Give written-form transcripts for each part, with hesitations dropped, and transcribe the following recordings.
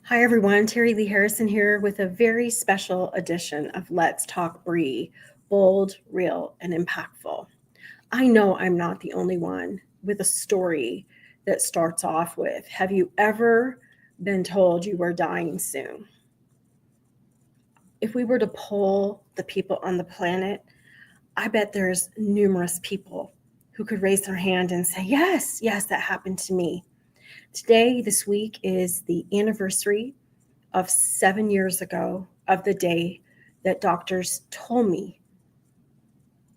Hi, everyone. Terry Lee Harrison here with a very special edition of Let's Talk Bree, bold, real, and impactful. I know I'm not the only one with a story that starts off with, have you ever been told you were dying soon? If we were to poll the people on the planet, I bet there's numerous people who could raise their hand and say, yes, yes, that happened to me. Today, this week, is the anniversary of 7 years ago of the day that doctors told me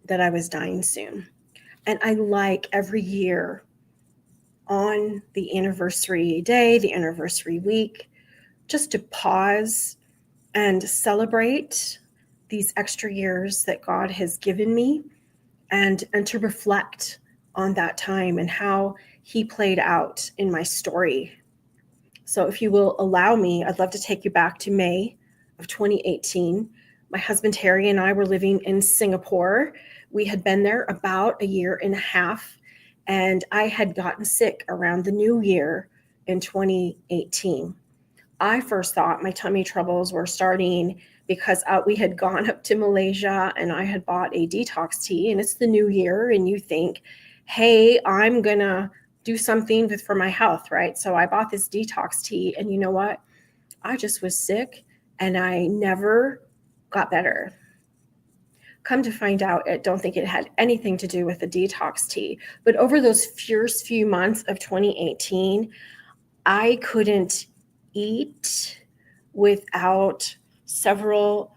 that I was dying soon. And I like every year on the anniversary day, the anniversary week, just to pause and celebrate these extra years that God has given me and to reflect on that time and how he played out in my story. So if you will allow me, I'd love to take you back to May of 2018. My husband Terry and I were living in Singapore. We had been there about a year and a half, and I had gotten sick around the new year in 2018. I first thought my tummy troubles were starting because we had gone up to Malaysia and I had bought a detox tea, and it's the new year, and you think, hey, I'm going to do something for my health, right? So I bought this detox tea, and you know what? I just was sick and I never got better. Come to find out, I don't think it had anything to do with the detox tea. But over those first few months of 2018, I couldn't eat without several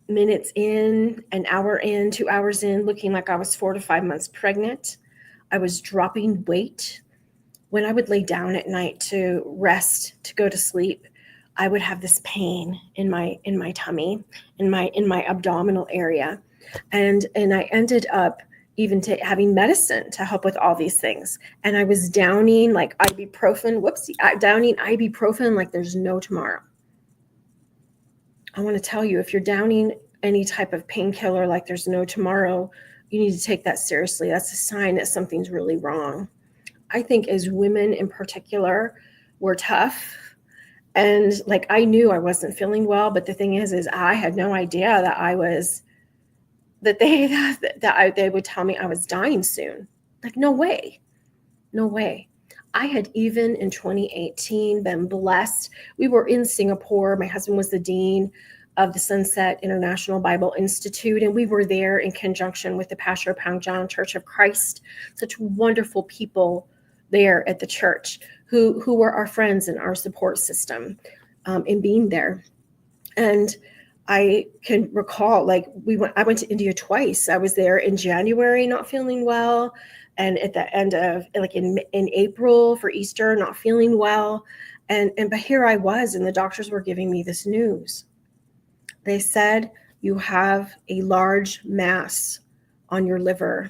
minutes in, an hour in, 2 hours in, looking like I was 4 to 5 months pregnant. I was dropping weight. When I would lay down at night to rest, to go to sleep, I would have this pain in my tummy, in my abdominal area, and I ended up even having medicine to help with all these things. And I was downing like ibuprofen, downing ibuprofen like there's no tomorrow. I want to tell you, if you're downing any type of painkiller like there's no tomorrow, you need to take that seriously. That's a sign that something's really wrong. I think as women in particular, we're tough. And like, I knew I wasn't feeling well, but the thing is I had no idea that they would tell me I was dying soon. Like, no way. I had even in 2018 been blessed. We were in Singapore. My husband was the dean of the Sunset International Bible Institute, and we were there in conjunction with the Pastor Pangjang Church of Christ. Such wonderful people there at the church who were our friends and our support system in being there. And I can recall, like, I went to India twice. I was there in January, not feeling well, and at the end of, like, in April for Easter, not feeling well. But here I was, and the doctors were giving me this news. They said, you have a large mass on your liver,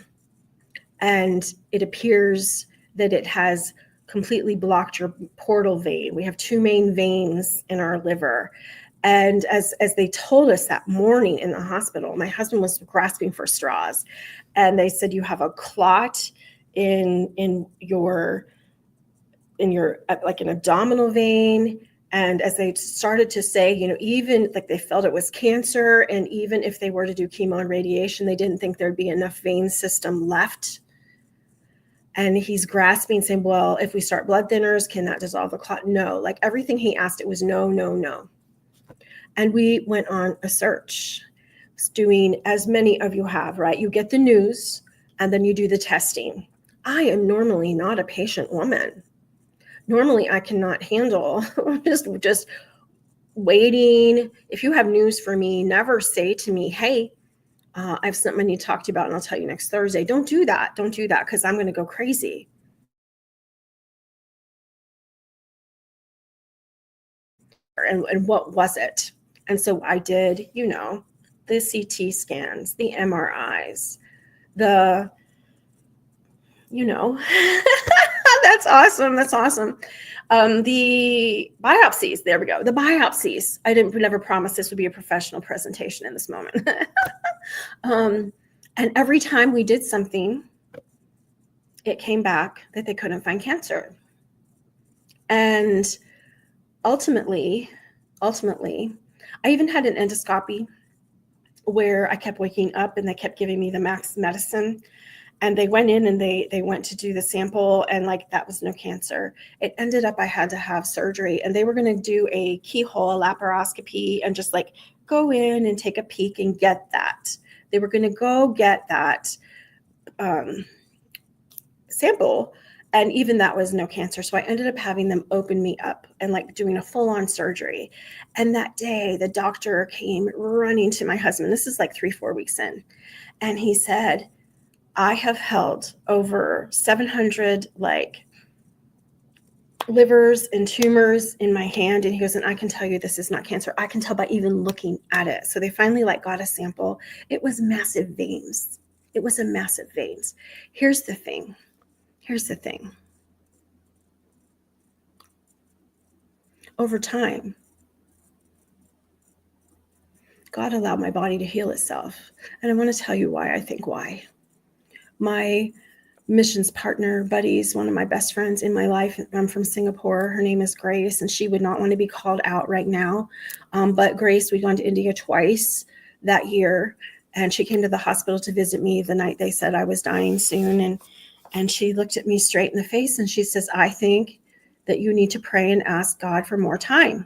and it appears that it has completely blocked your portal vein. We have two main veins in our liver. And as they told us that morning in the hospital, my husband was grasping for straws. And they said, you have a clot in your like an abdominal vein. And as they started to say, even like they felt it was cancer, and even if they were to do chemo and radiation, they didn't think there'd be enough vein system left. And he's grasping, saying, well, if we start blood thinners, can that dissolve the clot? No. Like, everything he asked, it was no, no, no. And we went on a search, doing as many of you have, right? You get the news and then you do the testing. I am normally not a patient woman. Normally I cannot handle just waiting. If you have news for me, never say to me, hey, I have something I need to talk to you about and I'll tell you next Thursday. Don't do that, because I'm going to go crazy. And what was it? And so I did, the CT scans, the MRIs, that's awesome. The biopsies, there we go. The biopsies. I never promised this would be a professional presentation in this moment. And every time we did something, it came back that they couldn't find cancer. And ultimately, I even had an endoscopy where I kept waking up and they kept giving me the max medicine. And they went in and they went to do the sample, and like that was no cancer. It ended up I had to have surgery, and they were going to do a keyhole laparoscopy and just like go in and take a peek and get that. They were going to go get that sample, and even that was no cancer. So I ended up having them open me up and like doing a full-on surgery. And that day the doctor came running to my husband. This is like 3-4 weeks in, and he said, I have held over 700 like livers and tumors in my hand. And he goes, and I can tell you this is not cancer. I can tell by even looking at it. So they finally like got a sample. It was massive veins. It was a massive veins. Here's the thing. Over time, God allowed my body to heal itself. And I want to tell you why. I think why. My missions partner, buddies, one of my best friends in my life. I'm from Singapore. Her name is Grace, and she would not want to be called out right now. But Grace, we'd gone to India twice that year, and she came to the hospital to visit me the night they said I was dying soon. And she looked at me straight in the face and she says, I think that you need to pray and ask God for more time.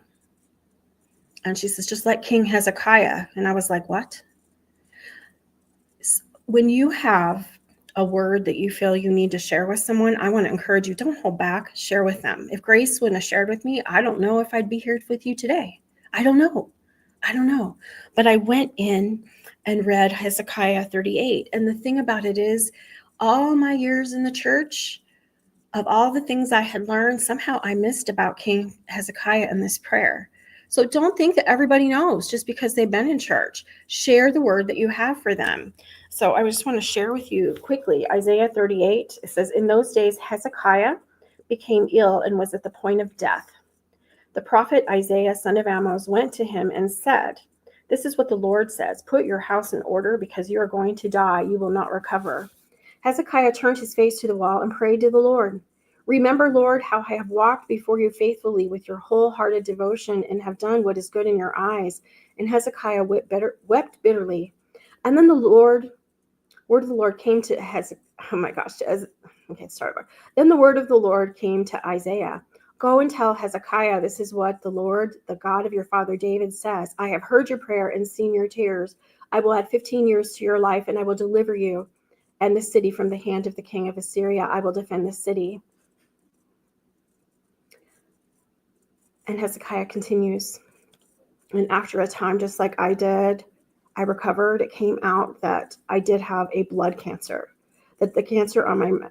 And she says, just like King Hezekiah. And I was like, what? When you have a word that you feel you need to share with someone, I want to encourage you, don't hold back, share with them. If Grace wouldn't have shared with me, I don't know if I'd be here with you today. I don't know. But I went in and read Hezekiah 38. And the thing about it is, all my years in the church, of all the things I had learned, somehow I missed about King Hezekiah in this prayer. So don't think that everybody knows just because they've been in church. Share the word that you have for them. So I just want to share with you quickly, Isaiah 38, it says, in those days Hezekiah became ill and was at the point of death. The prophet Isaiah, son of Amoz, went to him and said, this is what the Lord says, put your house in order because you are going to die. You will not recover. Hezekiah turned his face to the wall and prayed to the Lord. Remember, Lord, how I have walked before you faithfully with your wholehearted devotion and have done what is good in your eyes. And Hezekiah wept bitterly. And then the word of the Lord came to Hezekiah. Oh my gosh. Then the word of the Lord came to Isaiah. Go and tell Hezekiah, this is what the Lord, the God of your father David says. I have heard your prayer and seen your tears. I will add 15 years to your life, and I will deliver you and the city from the hand of the king of Assyria. I will defend the city. And Hezekiah continues. And after a time, just like I did, I recovered. It came out that I did have a blood cancer, that the cancer on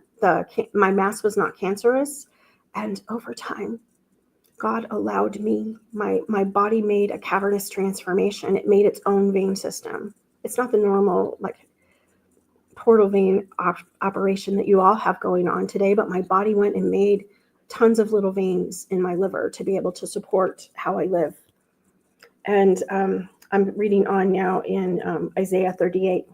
my mass was not cancerous. And over time, God allowed me, my body made a cavernous transformation. It made its own vein system. It's not the normal like portal vein operation that you all have going on today, but my body went and made tons of little veins in my liver to be able to support how I live. And I'm reading on now in Isaiah 38.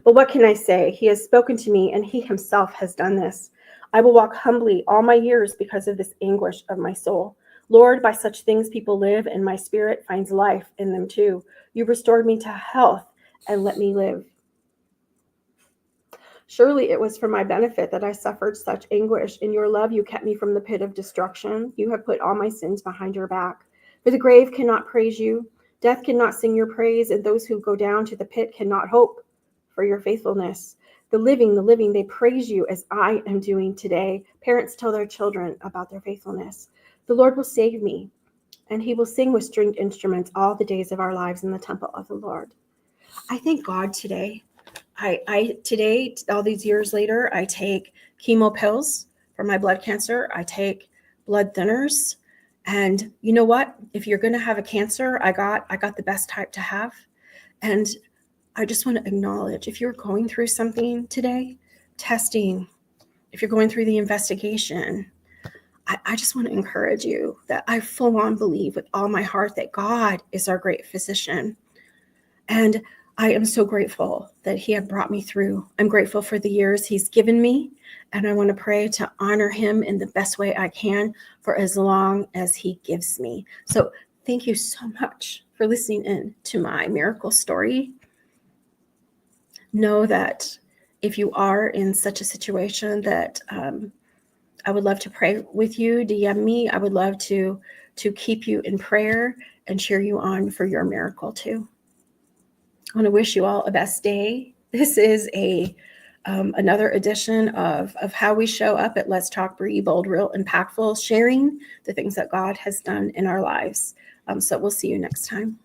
But what can I say? He has spoken to me, and he himself has done this. I will walk humbly all my years because of this anguish of my soul. Lord, by such things people live, and my spirit finds life in them too. You restored me to health and let me live. Surely it was for my benefit that I suffered such anguish. In your love, you kept me from the pit of destruction. You have put all my sins behind your back. For the grave cannot praise you. Death cannot sing your praise, and those who go down to the pit cannot hope for your faithfulness. The living, they praise you as I am doing today. Parents tell their children about their faithfulness. The Lord will save me, and he will sing with stringed instruments all the days of our lives in the temple of the Lord. I thank God today. Today, all these years later, I take chemo pills for my blood cancer. I take blood thinners. And you know what? If you're going to have a cancer, I got the best type to have. And I just want to acknowledge, if you're going through something today, testing, if you're going through the investigation, I just want to encourage you that I full on believe with all my heart that God is our great physician. And I am so grateful that he had brought me through. I'm grateful for the years he's given me, and I want to pray to honor him in the best way I can for as long as he gives me. So thank you so much for listening in to my miracle story. Know that if you are in such a situation that I would love to pray with you, DM me. I would love to keep you in prayer and cheer you on for your miracle too. I want to wish you all a best day. This is another edition of how we show up at Let's Talk Bree, Bold, Real, Impactful, sharing the things that God has done in our lives. So we'll see you next time.